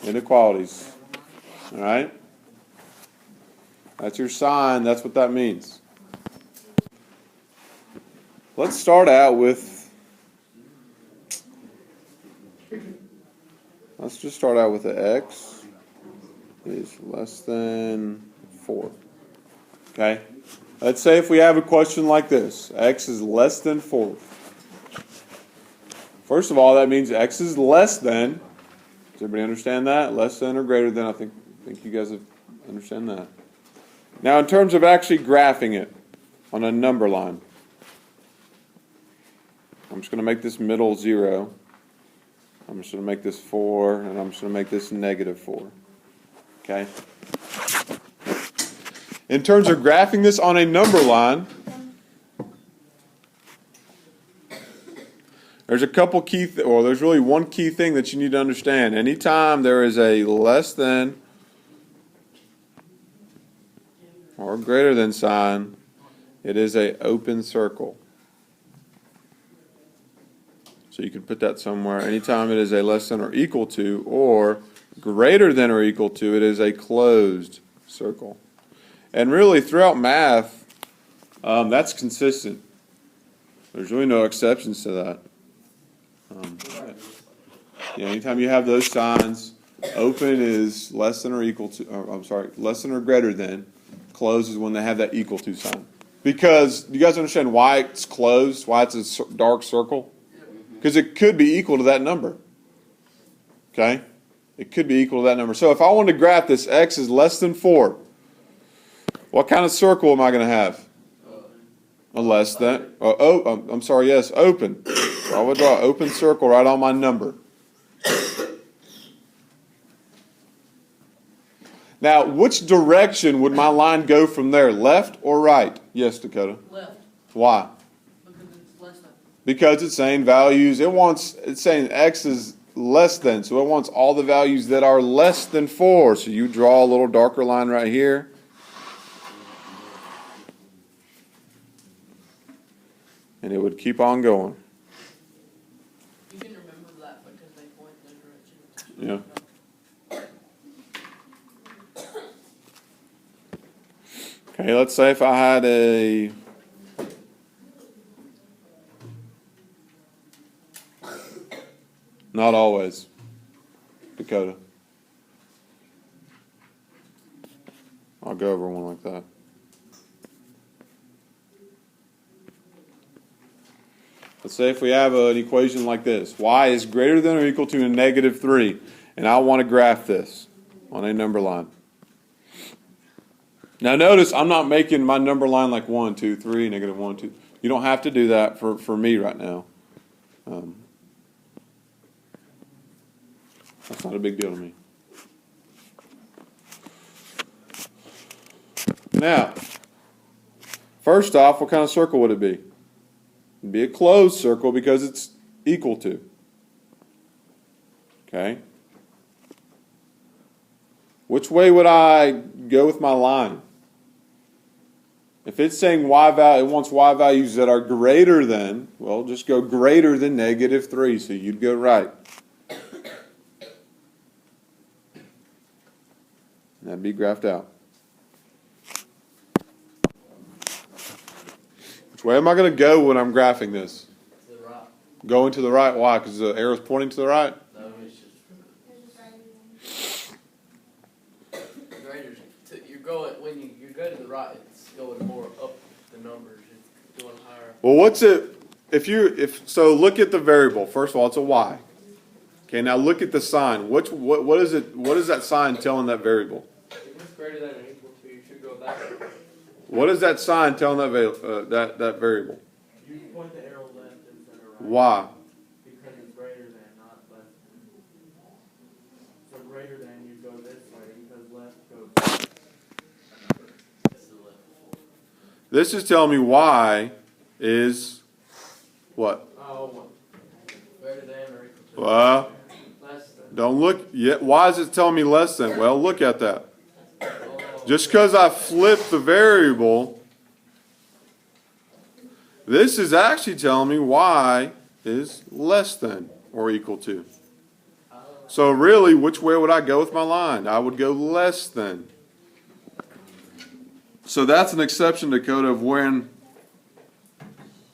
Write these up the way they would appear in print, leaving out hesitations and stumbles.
Inequalities. All right? That's your sign. That's what that means. Let's start out with, let's just start out with the x is less than 4. Okay? Let's say if we have a question like this, x is less than 4. First of all, that means x is less than. Does everybody understand that? Less than or greater than? I think you guys understand that. Now, in terms of actually graphing it on a number line, I'm just going to make this middle 0. I'm just going to make this 4, and I'm just going to make this negative 4. Okay? In terms of graphing this on a number line, there's a couple key, there's really one key thing that you need to understand. Anytime there is a less than or greater than sign, it is an open circle. So you can put that somewhere. Anytime it is a less than or equal to or greater than or equal to, it is a closed circle. And really, throughout math, that's consistent. There's really no exceptions to that. Anytime you have those signs, open is less than or equal to, less than or greater than. Closed is when they have that equal to sign. Because, do you guys understand why it's closed, why it's a dark circle? Because it could be equal to that number. Okay? It could be equal to that number. So if I wanted to graph this, x is less than 4, what kind of circle am I going to have? A less than, open. I would draw an open circle right on my number. Now, which direction would my line go from there? Left or right? Yes, Dakota. Left. Why? Because it's less than. Because it's saying values. It's saying x is less than, so it wants all the values that are less than 4. So you draw a little darker line right here. And it would keep on going. You can remember that because they point in the direction. Yeah. Okay, let's say if I had a not always, Dakota. I'll go over one like that. Let's say if we have an equation like this, y is greater than or equal to a negative 3, and I want to graph this on a number line. Now notice I'm not making my number line like 1, 2, 3, negative 1, 2. You don't have to do that for me right now. That's not a big deal to me. Now, first off, what kind of circle would it be? It'd be a closed circle because it's equal to. Okay? Which way would I go with my line? If it's saying y value, it wants y values that are greater than, well, just go greater than negative 3, so you'd go right. That'd be graphed out. Which way am I going to go when I'm graphing this? To the right. Going to the right. Why? Because the arrow's pointing to the right? No, it's just greater. You go when you go to the right, it's going more up the numbers. It's going higher. Well, what's it? So look at the variable. First of all, it's a y. Okay, now look at the sign. What is it? What is that sign telling that variable? If it's greater than or equal to, you should go that way. What is that sign telling that variable? You point the arrow left instead of right. Why? Because it's greater than, not less than. So greater than, you go this way because left goes. This is telling me y is what? Oh, greater than or equal to. Well, Less than. don't look yet. Why is it telling me less than? Well, look at that. Just because I flipped the variable, this is actually telling me y is less than or equal to. So really, which way would I go with my line? I would go less than. So that's an exception, Dakota, of when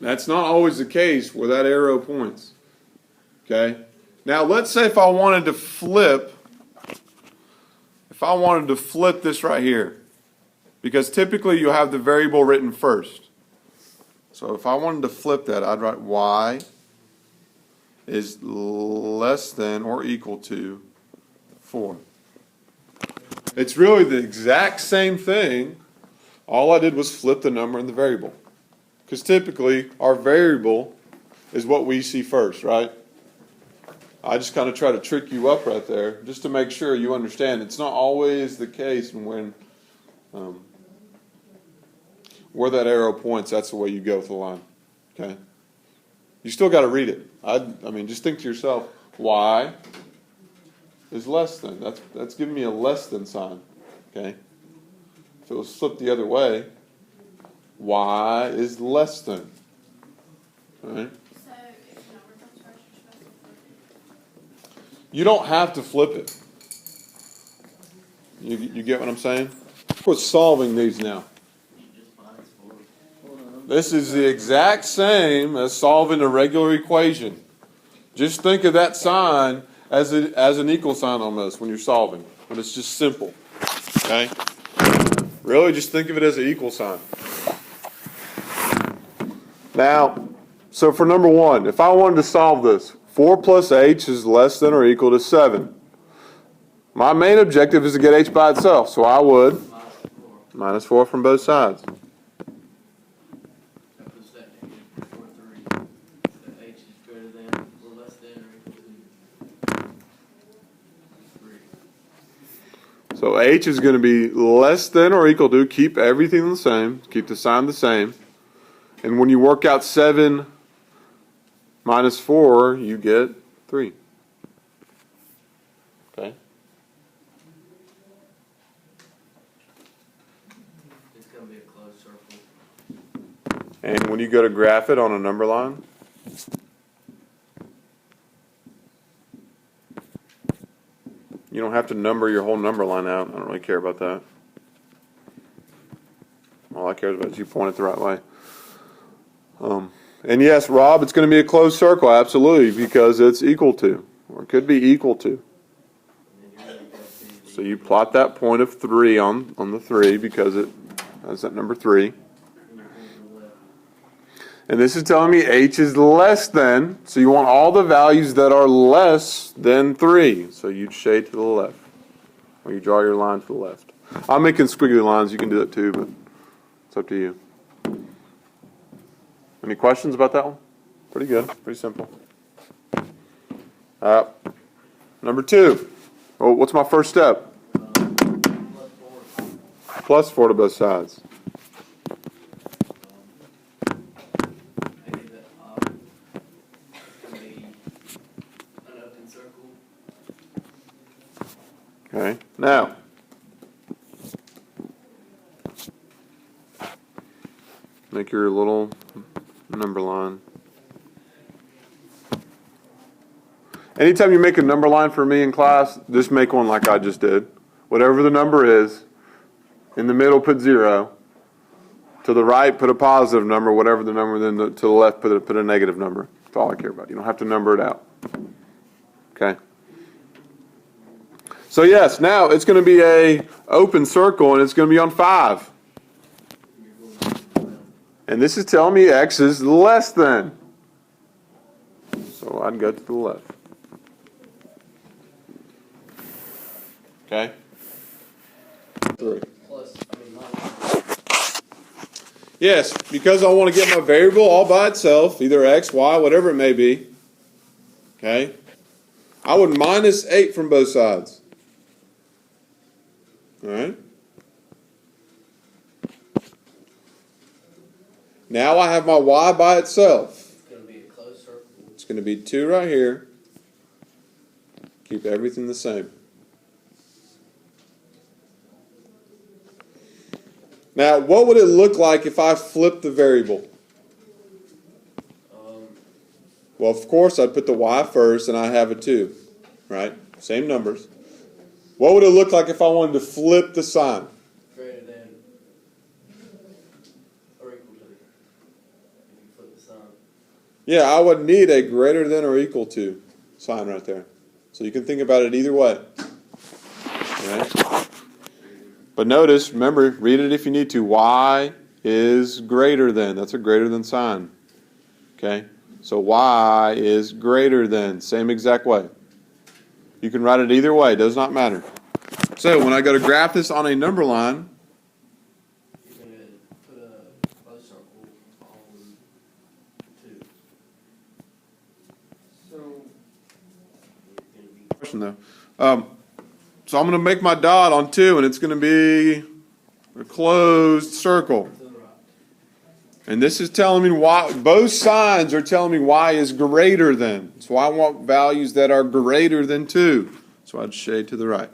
that's not always the case where that arrow points. Okay? Now let's say if I wanted to flip this right here, because typically you have the variable written first. So if I wanted to flip that, I'd write y is less than or equal to 4. It's really the exact same thing. All I did was flip the number in the variable. Because typically our variable is what we see first, right? I just kind of try to trick you up right there just to make sure you understand. It's not always the case when where that arrow points, that's the way you go with the line. Okay? You still got to read it. I mean, just think to yourself, y is less than. That's giving me a less than sign. Okay? If it was flipped the other way, y is less than. All right? So if the number comes first, you're supposed to flip it? You don't have to flip it. You get what I'm saying? We're solving these now. This is the exact same as solving a regular equation. Just think of that sign as an equal sign almost when you're solving. When it's just simple. Okay? Really, just think of it as an equal sign. Now, so for number 1, if I wanted to solve this, 4 plus h is less than or equal to 7. My main objective is to get h by itself, so I would minus 4 from both sides. So h is going to be less than or equal to, keep everything the same, keep the sign the same. And when you work out 7 minus 4, you get 3. Okay? It's going to be a closed circle. And when you go to graph it on a number line, you don't have to number your whole number line out. I don't really care about that. All I care about is you point it the right way. And yes, Rob, it's going to be a closed circle, absolutely, because it's equal to, or it could be equal to. So you plot that point of 3 on the 3 because it has that number 3. And this is telling me h is less than, so you want all the values that are less than 3. So you'd shade to the left, or you draw your line to the left. I'm making squiggly lines, you can do that too, but it's up to you. Any questions about that one? Pretty good, pretty simple. Number 2. Oh, what's my first step? Plus 4 to both sides. Okay, now, make your little number line. Anytime you make a number line for me in class, just make one like I just did. Whatever the number is, in the middle put 0. To the right put a positive number, whatever the number, then to the left put a negative number. That's all I care about. You don't have to number it out. Okay? So yes, now it's going to be a open circle and it's going to be on 5. And this is telling me x is less than. So I'd go to the left. Okay? 3. Yes, because I want to get my variable all by itself, either x, y, whatever it may be. Okay? I would minus 8 from both sides. All right? Now I have my y by itself. It's going to be a closed circle. It's going to be 2 right here. Keep everything the same. Now, what would it look like if I flipped the variable? Well, of course, I'd put the y first, and I have a 2, right? Same numbers. What would it look like if I wanted to flip the sign? Greater than or equal to. If you flip the sign. Yeah, I would need a greater than or equal to sign right there. So you can think about it either way. Right? But notice, remember, read it if you need to. Y is greater than. That's a greater than sign. Okay? So Y is greater than. Same exact way. You can write it either way. Does not matter. So when I go to graph this on a number line, You're going to put a close circle on 2. So, You're going to be question though. So I'm going to make my dot on 2, and it's going to be a closed circle. to the right. And this is telling me why, both signs are telling me Y is greater than. So I want values that are greater than 2. So I'd shade to the right.